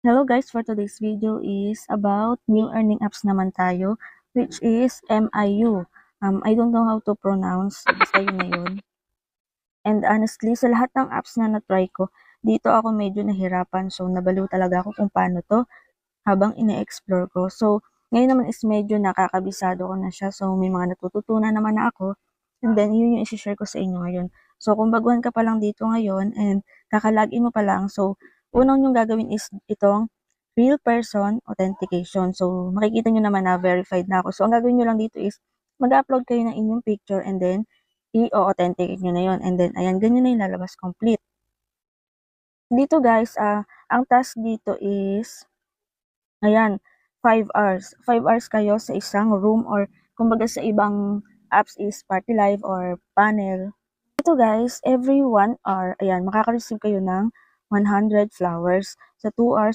Hello guys, for today's video is about new earning apps naman tayo, which is MIU. I don't know how to pronounce, basta yun na yun. And honestly, sa lahat ng apps na na-try ko, dito ako medyo nahirapan. So, nabaliw talaga ako kung paano to habang ine-explore ko. So, ngayon naman is medyo nakakabisado ko na siya. So, may mga natututunan naman na ako. And then, yun yung isi-share ko sa inyo ngayon. So, kung baguhan ka pa lang dito ngayon and kakalagin mo pa lang, so, unang yung gagawin is itong real person authentication. So, makikita nyo naman na verified na ako. So, ang gagawin nyo lang dito is mag-upload kayo ng inyong picture and then i-authenticate nyo na yun. And then, ayan, ganyan na yung lalabas complete. Dito guys, ang task dito is ayan, 5 hours. 5 hours kayo sa isang room or kumbaga sa ibang apps is party live or panel. Ito guys, every 1 hour, ayan, makaka-receive kayo ng 100 flowers. Sa 2 hours,